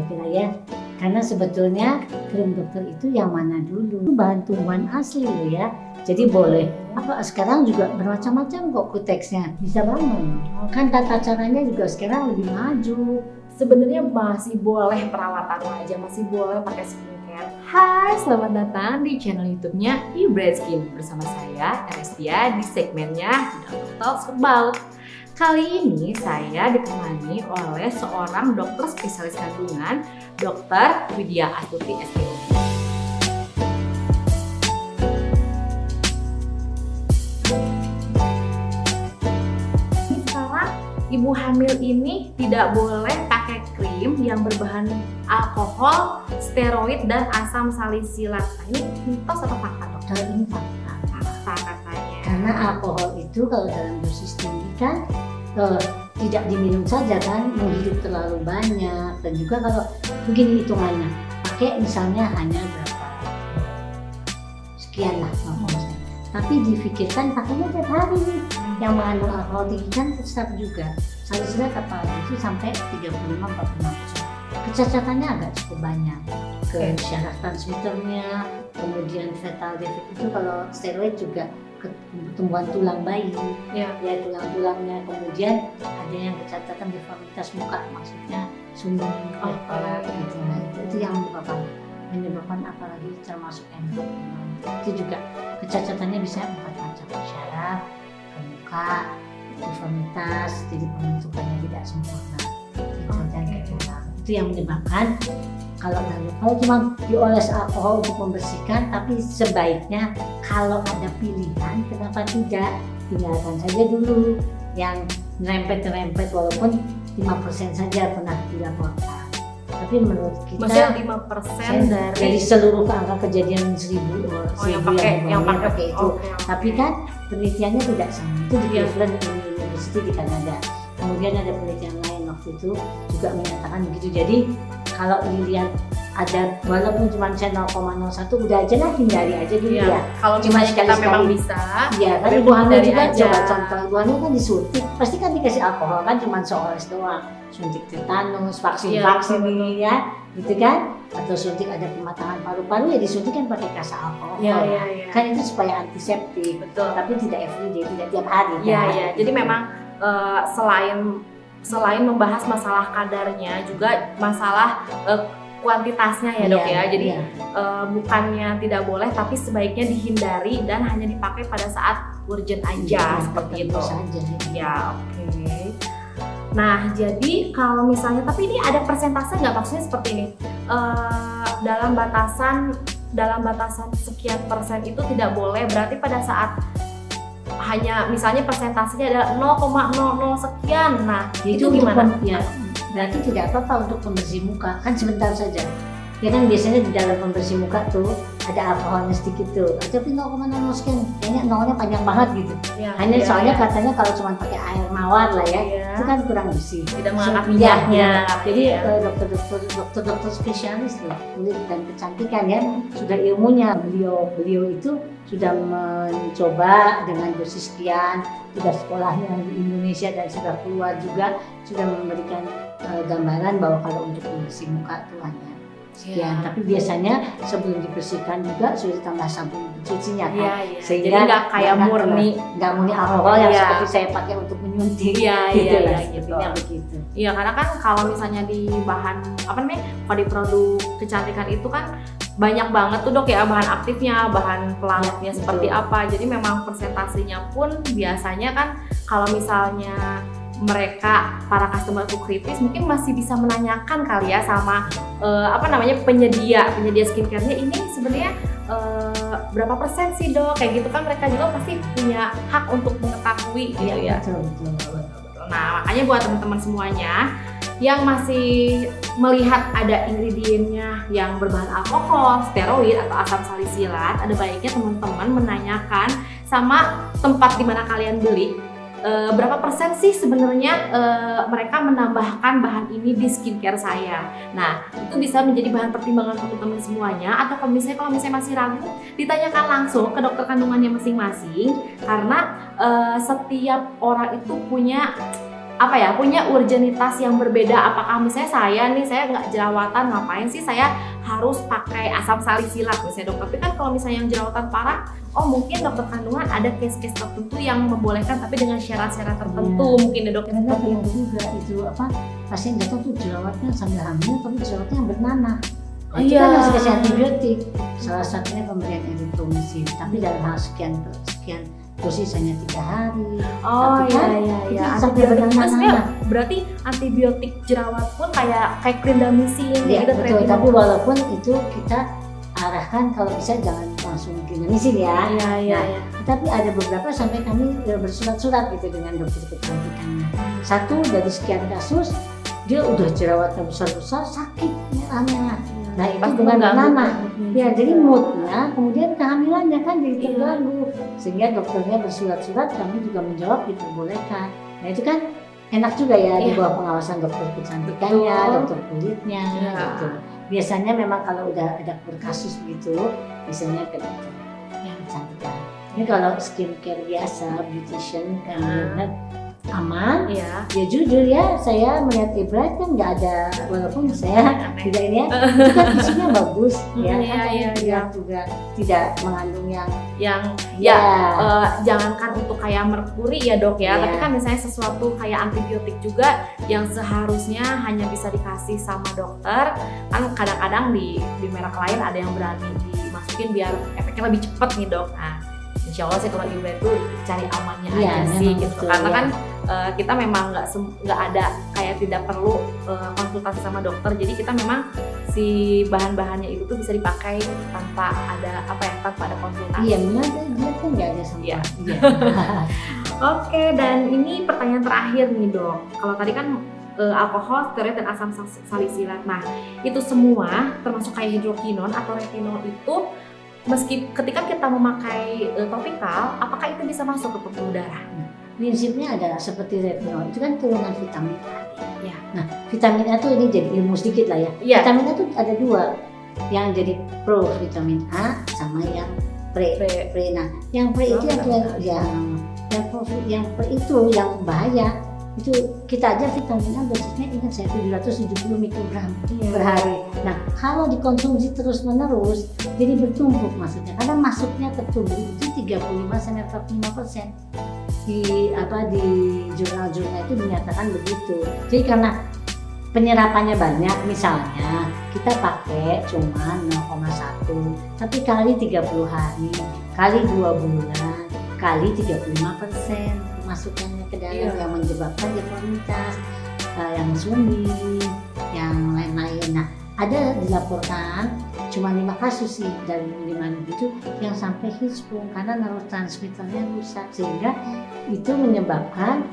kira-kira ya. Karena sebetulnya krim dokter itu yang mana dulu? Itu bahan tumbuhan asli loh ya. Jadi boleh. Apa sekarang juga bermacam-macam kok kuteksnya. Bisa banget. Kan tata caranya juga sekarang lebih maju. Sebenarnya masih boleh perawatan wajah, masih boleh pakai skincare. Hai, selamat datang di channel YouTube-nya Ibrad Skin bersama saya Erestia di segmennya Talks About. Kali ini saya ditemani oleh seorang dokter spesialis kandungan, Dr. Widya Astuti SPOD. Ibu hamil ini tidak boleh pakai krim yang berbahan alkohol, steroid, dan asam salisilat. Nah, ini mitos atau fakta, dok? Kalau ini fakta. Fakta katanya. Karena alkohol itu kalau dalam dosis tinggi kan tidak diminum saja kan, menghirup terlalu banyak. Dan juga kalau begini hitungannya, pakai misalnya hanya berapa sekian lah ngomongnya. Tapi difikirkan pakainya tiap hari nih. Yang mengandung alkohol tinggi kan tetap juga salisilat apalagi itu sampai 35-40%. Kecacatannya agak cukup banyak. Ke syaraf transmitternya, kemudian fetal defect itu kalau steroid juga pertumbuhan tulang bayi, ya tulang-tulangnya, kemudian ada yang kecacatan deformitas muka, maksudnya sumber kepala gitu. Nah, itu yang menyebabkan apalagi termasuk endokrin. Itu juga kecacatannya bisa 4 macam, syaraf, muka, deformitas, jadi pembentukannya tidak sempurna. Itu yang menyebabkan kalau cuma dioles alkohol untuk membersihkan, tapi sebaiknya kalau ada pilihan, kenapa tidak tinggalkan saja dulu yang nerempet walaupun 5% saja pernah dilaporkan. Tapi menurut kita maksudnya 5% dari seluruh angka kejadian 1000 yang pakai itu. Tapi kan penelitiannya tidak sama. Itu di Cleveland University di Kanada. Kemudian ada penelitian lain waktu itu juga menyatakan begitu. Jadi kalau dilihat ada walaupun cuma 0,01 udah aja lah, hindari aja dulu ya. Kalau cuma kita memang bisa. Iya kan ibu hamil juga coba contoh ibu hamil kan disuntik, pasti kan dikasih alkohol kan cuma seoles doang. Suntik tetanus, vaksin ini ya, gitu kan? Atau suntik ada pematangan paru-paru ya disuntik kan pakai kasa alkohol. Kan itu supaya antiseptik. Betul. Tapi tidak everyday, tidak tiap hari. Iya. Jadi memang selain membahas masalah kadarnya juga masalah kuantitasnya ya, dok ya. Jadi bukannya tidak boleh, tapi sebaiknya dihindari dan hanya dipakai pada saat urgent aja, seperti itu. Ya, oke. Nah, jadi kalau misalnya, tapi ini ada persentase nggak, maksudnya seperti ini, dalam batasan sekian persen itu tidak boleh, berarti pada saat hanya misalnya persentasenya adalah 0,00 sekian, nah itu gimana? Ya, berarti tidak apa-apa untuk pembersih muka, kan sebentar saja. Ya kan biasanya di dalam pembersih muka tuh ada alkoholnya sedikit tuh, tapi 0,00 sekian, kayaknya nolnya panjang banget gitu. Soalnya katanya kalau cuma pakai air mawar lah ya, itu kan kurang bersih. Tidak mengangkat minyaknya. Jadi dokter spesialis loh, kulit dan kecantikan ya, sudah ilmunya. Beliau itu sudah mencoba dengan dosis sekian, sudah sekolahnya di Indonesia dan sudah keluar juga, sudah memberikan gambaran bahwa kalau untuk pembersih muka itu hanya sekian, tapi biasanya sebelum dibersihkan juga sudah ditambah sabun cucinya kan, sehingga nggak kayak murni alkohol yang seperti saya pakai untuk menyuntik. Begitu. Iya, karena kan kalau misalnya di bahan kalau di produk kecantikan itu kan banyak banget tuh, dok ya, bahan aktifnya, bahan pelangnya seperti apa. Jadi memang persentasenya pun biasanya kan kalau misalnya mereka para customer itu kritis, mungkin masih bisa menanyakan kali ya sama penyedia skincare-nya, ini sebenarnya berapa persen sih, dok, kayak gitu kan. Mereka juga pasti punya hak untuk mengetahui gitu ya. Betul. Nah, makanya buat teman-teman semuanya yang masih melihat ada ingredientnya yang berbahan alkohol, steroid, atau asam salisilat, ada baiknya teman-teman menanyakan sama tempat di mana kalian beli, berapa persen sih sebenarnya mereka menambahkan bahan ini di skincare saya. Nah, itu bisa menjadi bahan pertimbangan untuk teman semuanya. Atau kalau misalnya masih ragu, ditanyakan langsung ke dokter kandungannya masing-masing, karena setiap orang itu punya punya urgenitas yang berbeda. Apakah misalnya saya nggak jerawatan, ngapain sih saya harus pakai asam salisilat misalnya dok. Tapi kan kalau misalnya yang jerawatan parah, mungkin dokter kandungan ada case-case tertentu yang membolehkan tapi dengan syarat-syarat tertentu mungkin ya dok. Karena yang juga itu pasien datang tuh jerawatnya sambil hamil tapi jerawatnya yang bernanah. Itu kan harus kasih antibiotik. Salah satunya pemberian erythromycin. Tapi dalam hal sekian dosis hanya 3 hari. Antibiotik itu berarti antibiotik jerawat pun kayak clindamycin gitu. Betul. Tapi walaupun itu kita arahkan kalau bisa jangan langsung clindamycin ya. Tapi ada beberapa sampai kami bersurat-surat gitu dengan dokter kecantikannya. Satu dari sekian kasus dia udah jerawatnya besar-besar, sakit merah-merah. Nah itu dengan bernanah. Jadi moodnya, kemudian kehamilannya kan jadi terganggu. Sehingga dokternya bersurat-surat, kami juga menjawab diperbolehkan. Nah itu kan enak juga ya di bawah pengawasan dokter kecantikannya, dokter kulitnya gitu. Biasanya memang kalau udah ada berkasus begitu, misalnya ke dokter kecantikan. Ini kalau skincare biasa, beautician kan aman, ya jujur ya saya melihat Ibrahim kan nggak ada, walaupun saya tidak ini itu kan isinya bagus juga tidak mengandung jangankan untuk kayak merkuri ya dok ya, tapi kan misalnya sesuatu kayak antibiotik juga yang seharusnya hanya bisa dikasih sama dokter, kan kadang-kadang di merek lain ada yang berani dimasukin biar efeknya lebih cepat nih dok. Nah insya Allah sih kalau Ibrahim itu cari amannya aja sih gitu, karena kan kita memang nggak ada kayak tidak perlu konsultasi sama dokter, jadi kita memang si bahan-bahannya itu tuh bisa dipakai tanpa ada tanpa ada konsultasi. Iya memang dia tuh nggak ada sama. Oke, dan ini pertanyaan terakhir nih dok, kalau tadi kan alkohol, steroid, dan asam salisilat, nah itu semua termasuk kayak hidrokinon atau retinol itu ketika kita memakai topikal, apakah itu bisa masuk ke pembuluh darah? Prinsipnya adalah seperti retinol, itu kan turunan vitamin A. Nah, vitamin A itu ini jadi ilmu sedikit lah ya. Vitamin A itu ada 2, yang jadi pro vitamin A sama yang pre. Nah, yang pre itu yang pre itu yang bahaya. Itu kita aja vitamin A dosisnya ingat saya 770 mikrogram per hari. Nah kalau dikonsumsi terus menerus jadi bertumpuk maksudnya, karena masuknya ke tubuh itu 35-45%. Di jurnal-jurnal itu dinyatakan begitu. Jadi karena penyerapannya banyak, misalnya kita pakai cuma 0,1 tapi kali 30 hari kali 2 bulan kali 35% masukannya ke dalam yang menyebabkan deformitas, yang sumbi, yang lain-lain. Nah, ada dilaporkan cuma 5 kasus sih dari 5.000 itu yang sampai hispung karena neurotransmitternya rusak, sehingga itu menyebabkan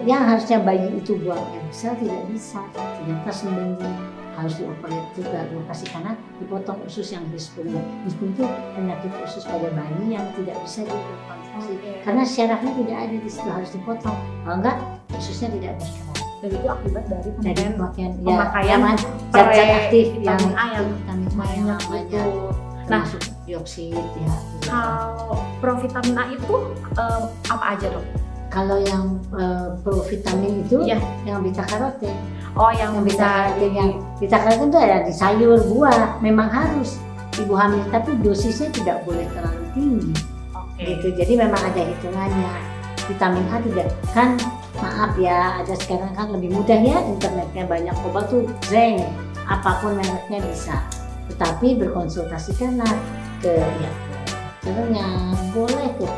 yang harusnya bayi itu buang air besar tidak bisa, ternyata sembunyi, harus dioperasi juga dioperasi karena dipotong usus yang hispung. Hispung itu penyakit usus pada bayi yang tidak bisa direkonstruksi karena syarafnya tidak ada di situ, harus dipotong, kalau enggak ususnya tidak bergerak. Dan itu akibat dari pemakaian zat-zat aktif yang vitamin A yang banyak. Nah, dioksid Kalau provitamin A itu apa aja dok? Kalau yang provitamin itu yang beta karoten. Yang beta karoten itu ada di sayur, buah, memang harus ibu hamil, tapi dosisnya tidak boleh terlalu tinggi. Gitu. Jadi memang ada hitungannya. Vitamin A tidak kan, maaf ya, ada sekarang kan lebih mudah ya, internetnya banyak, obat tuh zeng, apapun mereknya bisa. Tetapi berkonsultasikanlah ke dokternya, boleh tuh.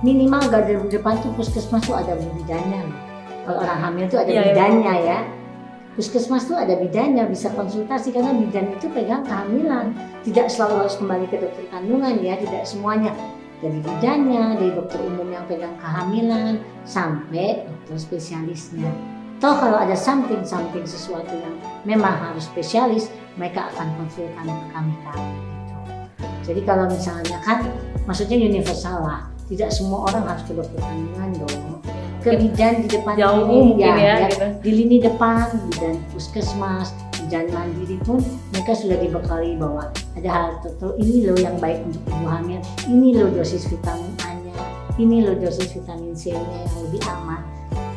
Minimal garda depan tuh puskesmas tuh ada bidannya. Kalau orang hamil tuh ada bidannya ya. Puskesmas tuh ada bidannya, bisa konsultasi karena bidan itu pegang kehamilan. Tidak selalu harus kembali ke dokter kandungan ya, tidak semuanya. Dari bidannya, dari dokter umum yang pegang kehamilan, sampai dokter spesialisnya. Toh kalau ada something sesuatu yang memang harus spesialis, mereka akan konsultan ke kami gitu. Jadi kalau misalnya kan, maksudnya universal lah. Tidak semua orang harus ke dokter kandungan dong. Ke bidan di depan lini gitu. Di lini depan, bidan puskesmas, bidan mandiri pun mereka sudah dibekali bahwa ada hal tertentu, ini loh yang baik untuk ibu hamil, ini loh dosis vitamin A-nya, ini loh dosis vitamin C-nya yang lebih aman.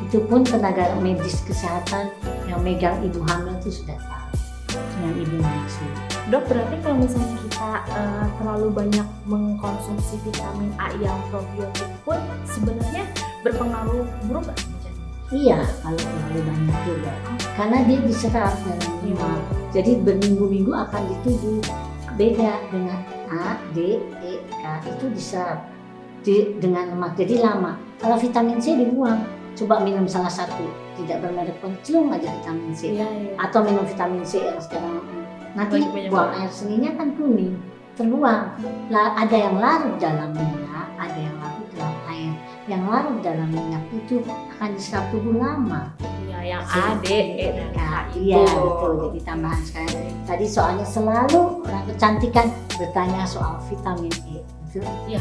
Itu pun tenaga medis kesehatan yang megang ibu hamil itu sudah tahu dengan ibu menyusui. Dok, berarti kalau misalnya kita terlalu banyak mengkonsumsi vitamin A yang probiotik pun sebenarnya berpengaruh buruk nggak? Iya, kalau terlalu banyak juga. Karena dia diserap dalam lemak. Jadi berminggu-minggu akan di tubuh. Beda dengan A, D, E, K itu diserap dengan lemak. Jadi lama. Kalau vitamin C dibuang. Coba minum salah satu, tidak bermerek pun, celung aja vitamin C. Atau minum vitamin C yang sekarang nanti buang air seninya kan kuning, terbuang. Ada yang larut dalam minyak, ada yang larut dalam air. Yang larut dalam minyak itu akan diserap tubuh lama. Ya, yang A, D, E, dan K itu. Iya, betul. Jadi tambahan sekali. Tadi soalnya selalu orang kecantikan bertanya soal vitamin E. Betul? Iya.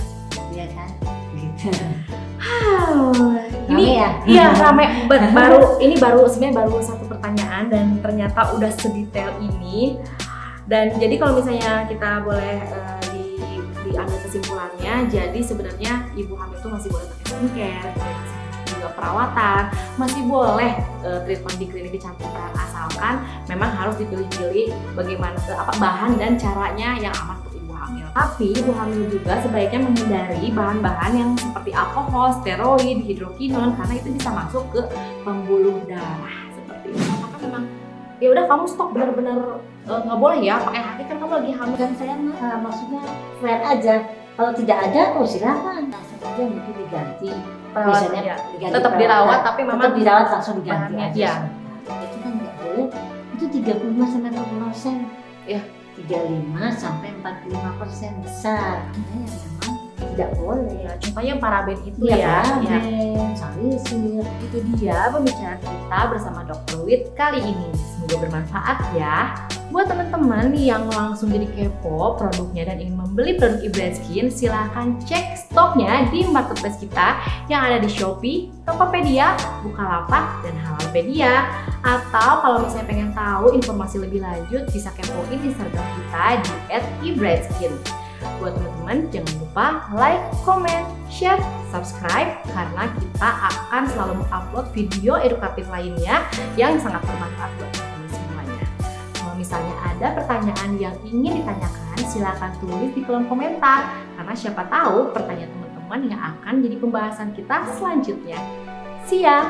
Iya kan? Gitu. Ini ya? Iya, ramai. Sebenarnya baru satu pertanyaan dan ternyata udah sedetail ini. Dan jadi kalau misalnya kita boleh diambil kesimpulannya, jadi sebenarnya ibu hamil itu masih boleh pakai skincare, juga perawatan, masih boleh treatment di klinik kecantikan, asalkan memang harus dipilih-pilih bagaimana bahan dan caranya yang aman untuk ibu hamil. Tapi ibu hamil juga sebaiknya menghindari bahan-bahan yang seperti alkohol, steroid, hidrokinon, karena itu bisa masuk ke pembuluh darah seperti itu. Maka memang ya udah kamu stop, benar-benar nggak boleh ya pakai HG kan kamu lagi hamil. Dan saya maksudnya fair aja. Kalau tidak ada, silakan langsung aja mungkin diganti. Biasanya diganti tetap dirawat, tapi memang tetap dirawat langsung diganti bahannya, aja. ya. Itu kan nggak boleh. Itu 35-40%. Ya. 35-45% besar. Nah, yang memang tidak boleh. Ya, contohnya paraben itu paraben, salicylic. Itu dia pembicaraan kita bersama Dr. Wit kali ini. Semoga bermanfaat ya. Buat teman-teman yang langsung jadi kepo produknya dan ingin membeli produk Ebright Skin, silahkan cek stoknya di marketplace kita yang ada di Shopee, Tokopedia, Bukalapak, dan Halalpedia. Atau kalau misalnya pengen tahu informasi lebih lanjut, bisa kepoin Instagram kita di @ebrightskin. Buat teman-teman, jangan lupa like, comment, share, subscribe, karena kita akan selalu mengupload video edukatif lainnya yang sangat bermanfaat buat teman-teman semuanya. Kalau misalnya ada pertanyaan yang ingin ditanyakan, silakan tulis di kolom komentar, karena siapa tahu pertanyaan teman-teman yang akan jadi pembahasan kita selanjutnya. See ya!